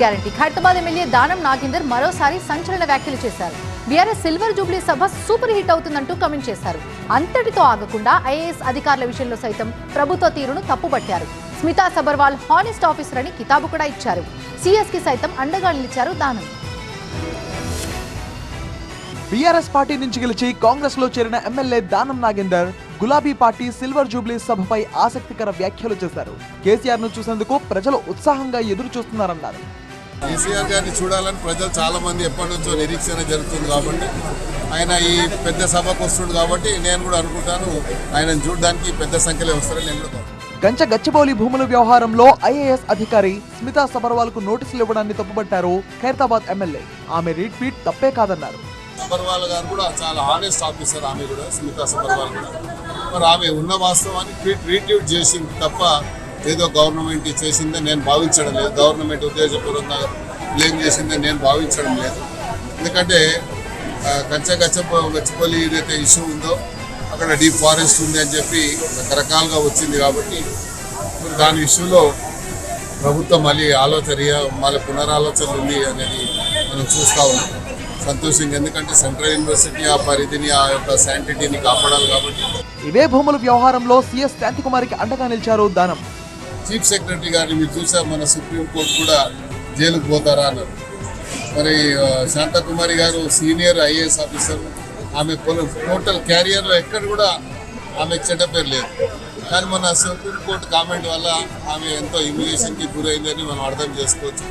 Guarantee Khairatabad MLA Danam Nagender మరోసారి సంచలన వ్యాఖ్యలు చేశారు. బీఆర్ఎస్ సిల్వర్ జూబ్లీ సభ సూపర్ హిట్ అవుతుందంటూ కామెంట్ చేశారు. అంతటితో ఆగకుండా ఐఏఎస్ అధికారుల విషయంలో సైతం ప్రభుత్వ తీరును తప్పుపట్టారు. స్మితా సబర్వాల్ హానెస్ట్ ఆఫీసర్ అని కితాబు కూడా ఇచ్చారు. సీఎస్ కి సైతం అండగా నిలిచారు దానం. బీఆర్ఎస్ పార్టీ నుంచి గెలిచి కాంగ్రెస్ లో చేరిన ఎమ్మెల్యే దానం నాగేందర్ గులాబీ పార్టీ సిల్వర్ జూబ్లీ సభపై ఆసక్తికర వ్యాఖ్యలు చేశారు. కేసీఆర్ ను చూసేందుకు ప్రజలు ఉత్సాహంగా ఎదురు చూస్తున్నారన్నారు. కేసీఆర్ గారిని చూడాలని ప్రజలు చాలా మంది ఎప్పటి నుంచో నిరీక్షణ జరుగుతుంది కాబట్టి ఆయన ఈ పెద్ద సభకు వస్తుంది కాబట్టి నేను కూడా అనుకుంటాను ఆయనను చూడడానికి పెద్ద సంఖ్యలో వస్తారని నేను కూడా. కంచ గచ్చిబౌలి భూముల వ్యవహారంలో ఐఏఎస్ అధికారి స్మితా సబర్వాల్ కు నోటీసులు ఇవ్వడాన్ని తప్పుపట్టారు ఖైరతాబాద్ ఎమ్మెల్యే. ఆమె రీట్వీట్ తప్పే కాదన్నారు. సబర్వాల్ గారు కూడా చాలా హానెస్ట్ ఆఫీసర్, ఆమె కూడా స్మితా సబర్వాల్ కూడా. మరి ఆమె ఉన్న వాస్తవాన్ని రీట్వీట్ చేసింది తప్ప ఏదో గవర్నమెంట్ చేసిందని నేను భావించడం లేదు. గవర్నమెంట్ ఉద్దేశపూర్వకంగా బ్లేమ్ చేసిందని నేను భావించడం లేదు. ఎందుకంటే గచ్చిబౌలి ఏదైతే ఇష్యూ ఉందో అక్కడ డీప్ ఫారెస్ట్ ఉంది అని చెప్పి రకరకాలుగా వచ్చింది కాబట్టి దాని ఇష్యూలో ప్రభుత్వం మళ్ళీ పునరాలోచన ఉంది అనేది మనం చూస్తూ ఉన్నాం. సంతోషంగా, ఎందుకంటే సెంట్రల్ యూనివర్సిటీ ఆ పరిధిని ఆ యొక్క శాంటిటీని కాపాడాలి కాబట్టి. ఇవే భూముల వ్యవహారంలో సీఎస్ శాంతికుమారికి అండగా నిలిచారు దానం. చీఫ్ సెక్రటరీ గారిని మీరు చూసారు, మన సుప్రీంకోర్టు కూడా జైలుకు పోతారా అన్నారు. మరి శాంతకుమారి గారు సీనియర్ ఐఏఎస్ ఆఫీసర్, ఆమె టోటల్ క్యారియర్లో ఎక్కడ కూడా ఆమె చెడ్డ పేరు లేదు. కానీ మన సుప్రీంకోర్టు కామెంట్ వల్ల ఆమె ఎంతో హ్యూమిలియేషన్కి గురైందని మనం అర్థం చేసుకోవచ్చు.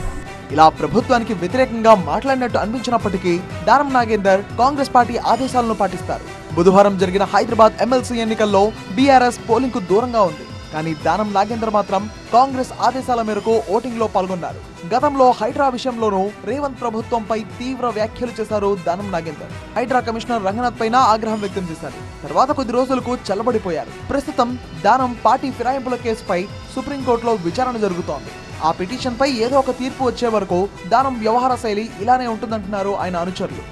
ఇలా ప్రభుత్వానికి వ్యతిరేకంగా మాట్లాడినట్టు అనిపించినప్పటికీ దానం నాగేందర్ కాంగ్రెస్ పార్టీ ఆదేశాలను పాటిస్తారు. బుధవారం జరిగిన హైదరాబాద్ ఎమ్మెల్సీ ఎన్నికల్లో బీఆర్ఎస్ పోలింగ్ కు దూరంగా ఉంది. కానీ దానం నాగేందర్ మాత్రం కాంగ్రెస్ ఆదేశాల మేరకు ఓటింగ్ లో పాల్గొన్నారు. గతంలో హైడ్రా విషయంలోనూ రేవంత్ ప్రభుత్వంపై తీవ్ర వ్యాఖ్యలు చేశారు దానం నాగేందర్. హైడ్రా కమిషనర్ రంగనాథ్ పైన ఆగ్రహం వ్యక్తం చేశారు. తర్వాత కొద్ది రోజులకు చల్లబడిపోయారు. ప్రస్తుతం దానం పార్టీ ఫిరాయింపుల కేసుపై సుప్రీంకోర్టులో విచారణ జరుగుతోంది. ఆ పిటిషన్ పై ఏదో ఒక తీర్పు వచ్చే వరకు దానం వ్యవహార శైలి ఇలానే ఉంటుందంటున్నారు ఆయన అనుచరులు.